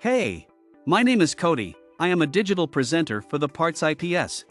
Hey! My name is Cody. I am a digital presenter for the PartsIPS.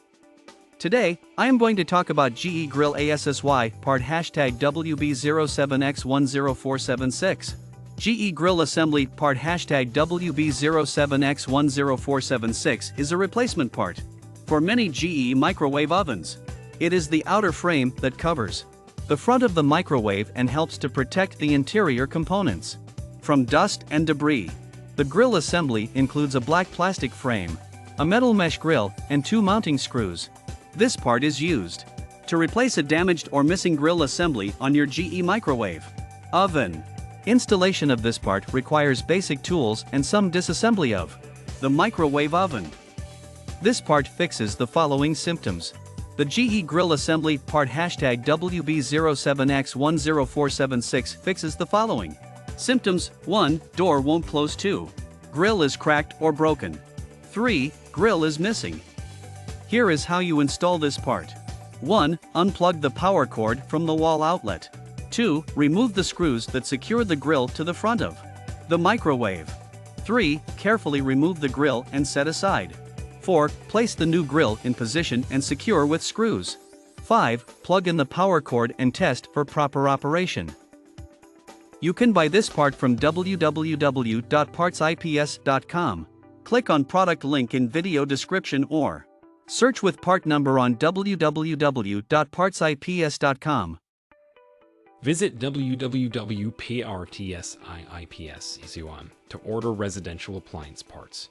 Today, I am going to talk about GE GRILLE ASS'Y part #WB07X10476. GE Grille Assembly part #WB07X10476 is a replacement part for many GE microwave ovens. It is the outer frame that covers the front of the microwave and helps to protect the interior components from dust and debris. The grill assembly includes a black plastic frame, a metal mesh grill, and 2 mounting screws. This part is used to replace a damaged or missing grill assembly on your GE microwave oven. Installation of this part requires basic tools and some disassembly of the microwave oven. This part fixes the following symptoms. The GE Grille Assembly part #WB07X10476 fixes the following symptoms. 1. Door won't close. 2. Grill is cracked or broken. 3. Grill is missing. Here is how you install this part. 1. Unplug the power cord from the wall outlet. 2. Remove the screws that secure the grill to the front of the microwave. 3. Carefully remove the grill and set aside. 4. Place the new grill in position and secure with screws. 5. Plug in the power cord and test for proper operation. You can buy this part from www.partsips.com. Click on product link in video description or search with part number on www.partsips.com. Visit www.partsips to order residential appliance parts.